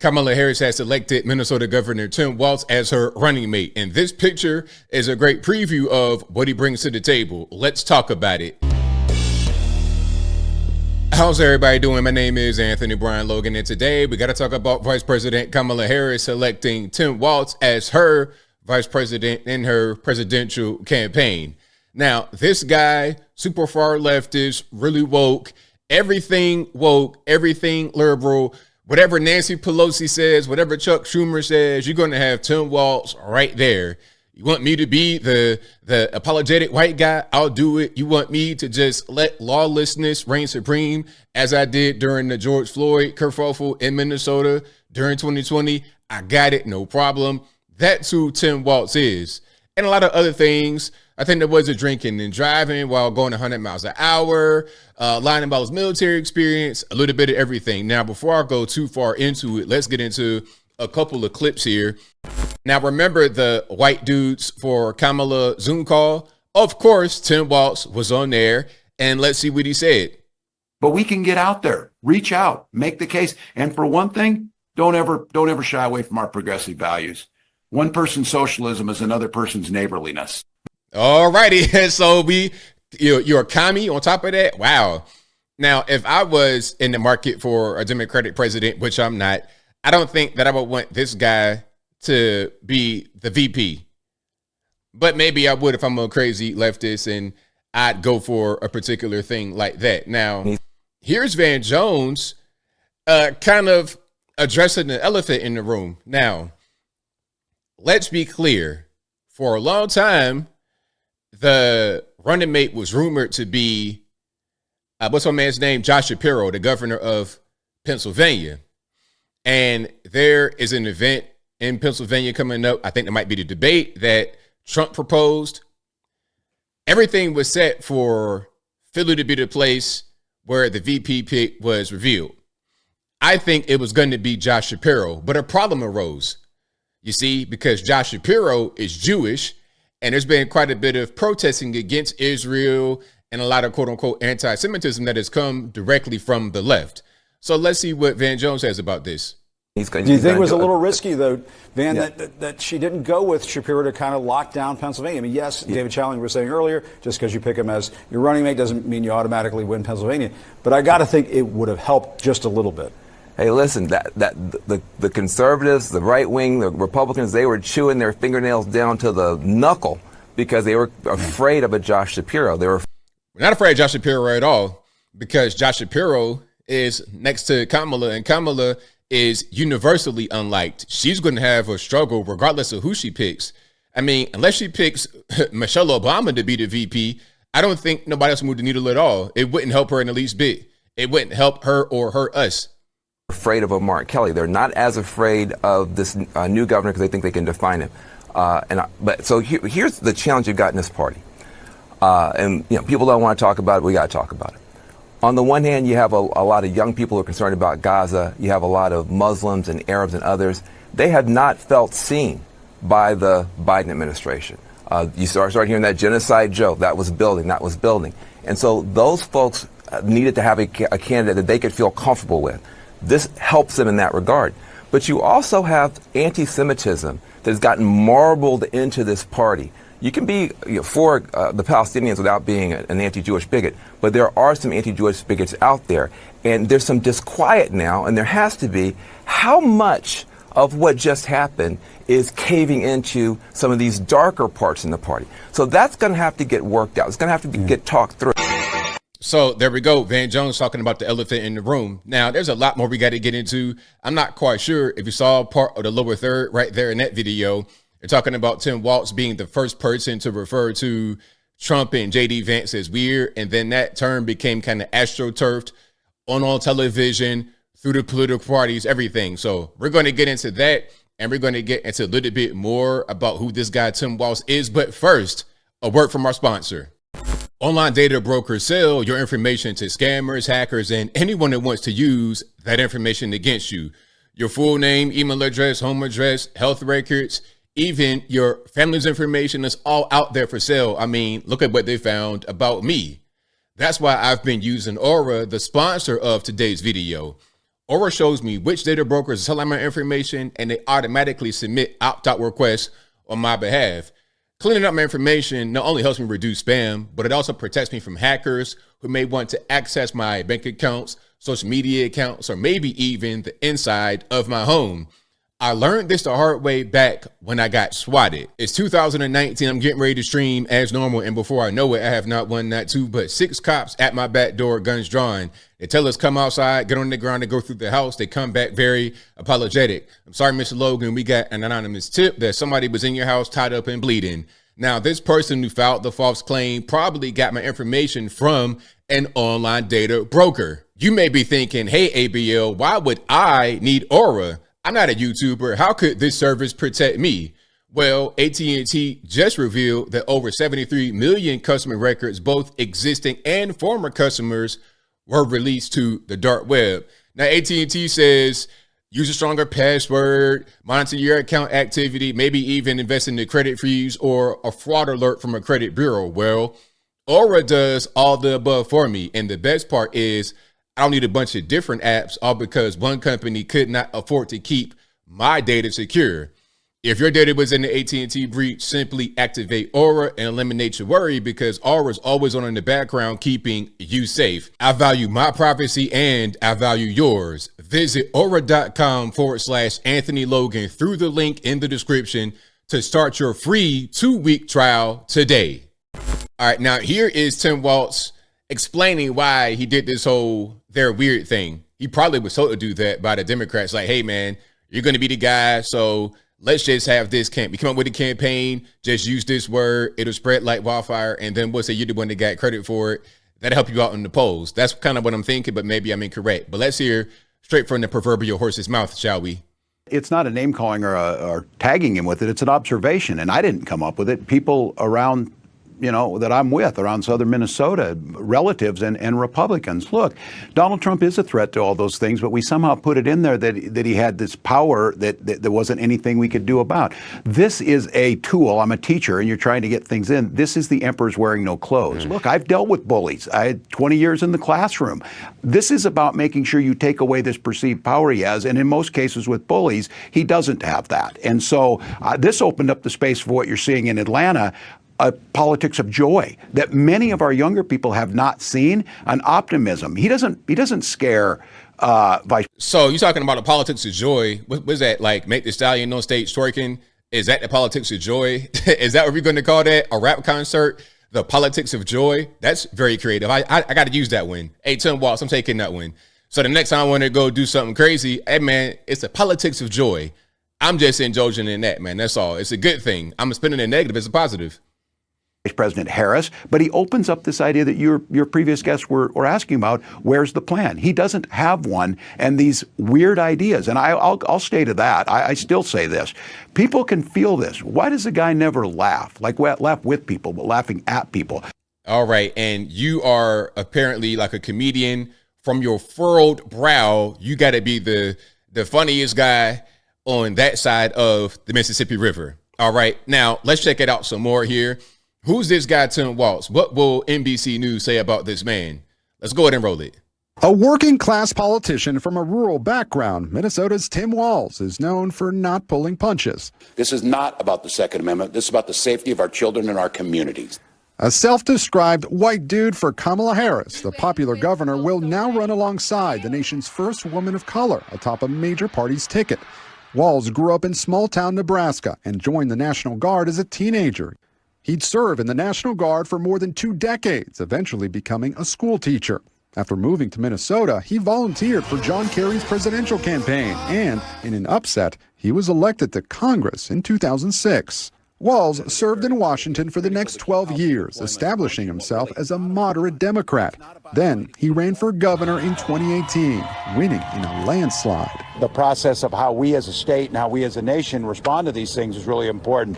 Kamala Harris has selected Minnesota Governor Tim Walz as her running mate. And this picture is a great preview of what he brings to the table. Let's talk about it. How's everybody doing? My name is Anthony Brian Logan, and today we got to talk about Vice President Kamala Harris selecting Tim Walz as her vice president in her presidential campaign. Now, this guy, super far leftist, really woke, everything liberal. Whatever Nancy Pelosi says, whatever Chuck Schumer says, you're going to have Tim Walz right there. You want me to be the apologetic white guy? I'll do it. You want me to just let lawlessness reign supreme as I did during the George Floyd kerfuffle in Minnesota during 2020? I got it. No problem. That's who Tim Walz is. And a lot of other things. I think there was a drinking and driving while going 100 miles an hour, lying about his military experience, a little bit of everything. Now, before I go too far into it, let's get into a couple of clips here. Now, remember the white dudes for Kamala Zoom call? Of course, Tim Walz was on there, and let's see what he said. But we can get out there, reach out, make the case. And for one thing, don't ever shy away from our progressive values. One person's socialism is another person's neighborliness. All righty. So you're a commie on top of that. Wow. Now, if I was in the market for a Democratic president, which I'm not, I don't think that I would want this guy to be the VP. But maybe I would if I'm a crazy leftist and I'd go for a particular thing like that. Now, here's Van Jones kind of addressing the elephant in the room. Now, let's be clear. For a long time, the running mate was rumored to be, what's my man's name? Josh Shapiro, the governor of Pennsylvania. And there is an event in Pennsylvania coming up. I think there might be the debate that Trump proposed. Everything was set for Philly to be the place where the VP pick was revealed. I think it was going to be Josh Shapiro, but a problem arose. You see, because Josh Shapiro is Jewish, and there's been quite a bit of protesting against Israel and a lot of quote unquote anti-Semitism that has come directly from the left. So let's see what Van Jones says about this. Do you think it was a little risky, though, Van, that she didn't go with Shapiro to kind of lock down Pennsylvania? I mean, yes, David Challing was saying earlier, just because you pick him as your running mate doesn't mean you automatically win Pennsylvania. But I got to think it would have helped just a little bit. Hey, listen, the conservatives, the right wing, the Republicans, they were chewing their fingernails down to the knuckle because they were afraid of a Josh Shapiro. We're not afraid of Josh Shapiro at all, because Josh Shapiro is next to Kamala, and Kamala is universally unliked. She's going to have a struggle regardless of who she picks. I mean, unless she picks Michelle Obama to be the VP, I don't think nobody else moved the needle at all. It wouldn't help her in the least bit. It wouldn't help her or hurt us. afraid of a Mark Kelly. They're not as afraid of this new governor because they think they can define him. So here's the challenge you've got in this party. And people don't want to talk about it. We got to talk about it. On the one hand, you have a lot of young people who are concerned about Gaza. You have a lot of Muslims and Arabs and others. They have not felt seen by the Biden administration. You start hearing that genocide joke. That was building. And so those folks needed to have a candidate that they could feel comfortable with. This helps them in that regard. But you also have anti-Semitism that has gotten marbled into this party. You can be for the Palestinians without being an anti-Jewish bigot, but there are some anti-Jewish bigots out there. And there's some disquiet now, and there has to be. How much of what just happened is caving into some of these darker parts in the party? So that's going to have to get worked out. It's going to have to get talked through. So there we go. Van Jones talking about the elephant in the room. Now, there's a lot more we got to get into. I'm not quite sure if you saw part of the lower third right there in that video. They're talking about Tim Walz being the first person to refer to Trump and J.D. Vance as weird. And then that term became kind of astroturfed on television, through the political parties, everything. So we're going to get into that, and we're going to get into a little bit more about who this guy Tim Walz is. But first, a word from our sponsor. Online data brokers sell your information to scammers, hackers, and anyone that wants to use that information against you. Your full name, email address, home address, health records, even your family's information is all out there for sale. I mean, look at what they found about me. That's why I've been using Aura, the sponsor of today's video. Aura shows me which data brokers are selling my information, and they automatically submit opt-out requests on my behalf. Cleaning up my information not only helps me reduce spam, but it also protects me from hackers who may want to access my bank accounts, social media accounts, or maybe even the inside of my home. I learned this the hard way back when I got swatted. It's 2019. I'm getting ready to stream as normal. And before I know it, I have not one, not two, but 6 cops at my back door, guns drawn. They tell us come outside, get on the ground, and go through the house. They come back very apologetic. I'm sorry, Mr. Logan. We got an anonymous tip that somebody was in your house tied up and bleeding. Now, this person who filed the false claim probably got my information from an online data broker. You may be thinking, hey, ABL, why would I need Aura? I'm not a YouTuber. How could this service protect me? Well, AT&T just revealed that over 73 million customer records, both existing and former customers, were released to the dark web. Now, AT&T says use a stronger password, monitor your account activity, maybe even invest in the credit freeze or a fraud alert from a credit bureau. Well, Aura does all the above for me. And the best part is I don't need a bunch of different apps, all because one company could not afford to keep my data secure. If your data was in the AT&T breach, simply activate Aura and eliminate your worry, because Aura is always on in the background, keeping you safe. I value my privacy and I value yours. Visit aura.com/Anthony Logan through the link in the description to start your free 2-week trial today. All right, now here is Tim Walz explaining why he did this whole their weird thing. He probably was told to do that by the Democrats. Like, hey, man, you're going to be the guy. So let's just have this camp. We come up with a campaign. Just use this word. It'll spread like wildfire. And then we'll say you're the one that got credit for it. That'll help you out in the polls. That's kind of what I'm thinking, but maybe I'm incorrect. But let's hear straight from the proverbial horse's mouth, shall we? It's not a name calling or tagging him with it. It's an observation. And I didn't come up with it. People around, that I'm with around southern Minnesota, relatives and Republicans. Look, Donald Trump is a threat to all those things, but we somehow put it in there that he had this power that there wasn't anything we could do about. This is a tool. I'm a teacher and you're trying to get things in. This is the emperor's wearing no clothes. Look, I've dealt with bullies. I had 20 years in the classroom. This is about making sure you take away this perceived power he has. And in most cases with bullies, he doesn't have that. And so this opened up the space for what you're seeing in Atlanta. A politics of joy that many of our younger people have not seen, an optimism. He doesn't scare Vice. So you're talking about a politics of joy. What was that, like make the stallion on stage twerking? Is that the politics of joy? Is that what we're going to call that? A rap concert? The politics of joy? That's very creative. I got to use that one. Hey, Tim Walz, I'm taking that one. So the next time I want to go do something crazy, hey man, it's the politics of joy. I'm just indulging in that, man. That's all. It's a good thing. I'm spinning a negative as a positive. Vice President Harris, but he opens up this idea that your previous guests were asking about. Where's the plan? He doesn't have one, and these weird ideas. And I'll stay to that. I still say this: people can feel this. Why does the guy never laugh? Like laugh with people, but laughing at people. All right, and you are apparently like a comedian. From your furrowed brow, you got to be the funniest guy on that side of the Mississippi River. All right, now let's check it out some more here. Who's this guy, Tim Walz? What will NBC News say about this man? Let's go ahead and roll it. A working class politician from a rural background, Minnesota's Tim Walz is known for not pulling punches. This is not about the Second Amendment. This is about the safety of our children and our communities. A self-described white dude for Kamala Harris, the popular governor will now run alongside the nation's first woman of color atop a major party's ticket. Walz grew up in small-town Nebraska and joined the National Guard as a teenager. He'd serve in the National Guard for more than 2 decades, eventually becoming a school teacher. After moving to Minnesota, he volunteered for John Kerry's presidential campaign, and in an upset, he was elected to Congress in 2006. Walz served in Washington for the next 12 years, establishing himself as a moderate Democrat. Then he ran for governor in 2018, winning in a landslide. The process of how we as a state and how we as a nation respond to these things is really important.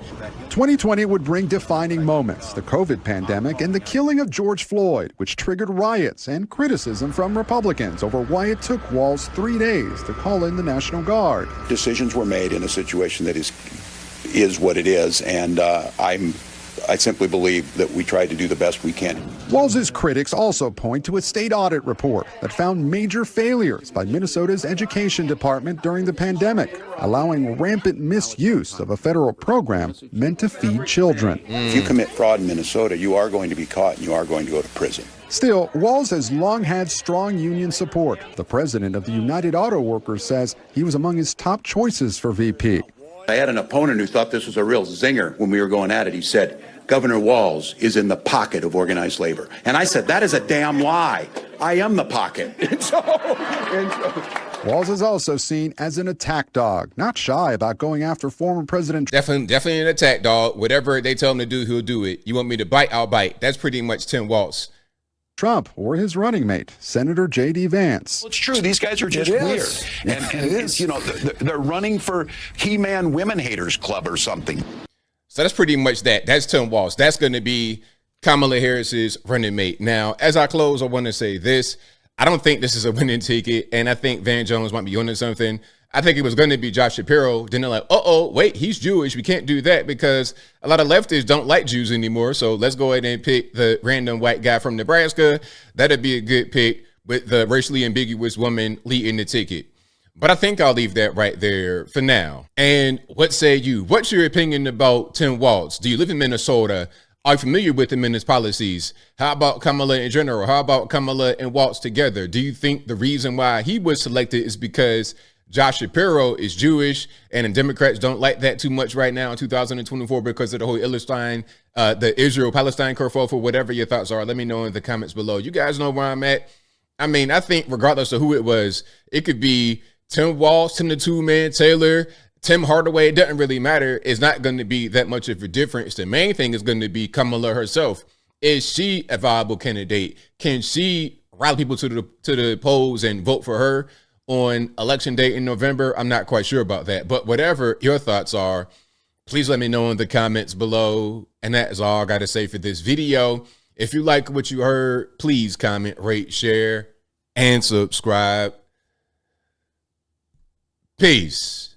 2020 would bring defining moments, the COVID pandemic and the killing of George Floyd, which triggered riots and criticism from Republicans over why it took Walz 3 days to call in the National Guard. Decisions were made in a situation that is what it is, and I'm I simply believe that we tried to do the best we can. Walz's critics also point to a state audit report that found major failures by Minnesota's education department during the pandemic, allowing rampant misuse of a federal program meant to feed children. If you commit fraud in Minnesota, you are going to be caught and you are going to go to prison. Still, Walz has long had strong union support. The president of the United Auto Workers says he was among his top choices for VP. I had an opponent who thought this was a real zinger when we were going at it. He said, Governor Walz is in the pocket of organized labor. And I said, that is a damn lie. I am the pocket. Walz is also seen as an attack dog, not shy about going after former President Trump. Definitely an attack dog. Whatever they tell him to do, he'll do it. You want me to bite, I'll bite. That's pretty much Tim Walz. Trump or his running mate, Senator J.D. Vance. Well, it's true. These guys are just weird. And you know, they're running for He-Man Women Haters Club or something. So that's pretty much that. That's Tim Walz. That's going to be Kamala Harris's running mate. Now, as I close, I want to say this. I don't think this is a winning ticket, and I think Van Jones might be onto something. I think it was going to be Josh Shapiro. Then they're like, wait, he's Jewish. We can't do that because a lot of leftists don't like Jews anymore. So let's go ahead and pick the random white guy from Nebraska. That'd be a good pick with the racially ambiguous woman leading the ticket. But I think I'll leave that right there for now. And what say you? What's your opinion about Tim Walz? Do you live in Minnesota? Are you familiar with him and his policies? How about Kamala in general? How about Kamala and Walz together? Do you think the reason why he was selected is because Josh Shapiro is Jewish and the Democrats don't like that too much right now in 2024 because of the whole the Israel-Palestine kerfuffle? Whatever your thoughts are, let me know in the comments below. You guys know where I'm at. I mean, I think regardless of who it was, it could be Tim Walz, Tim the Two-Man Taylor, Tim Hardaway. It doesn't really matter. It's not going to be that much of a difference. The main thing is going to be Kamala herself. Is she a viable candidate? Can she rally people to the polls and vote for her on election day in November? I'm not quite sure about that. But whatever your thoughts are, please let me know in the comments below. And that is all I got to say for this video. If you like what you heard, please comment, rate, share, and subscribe. Peace.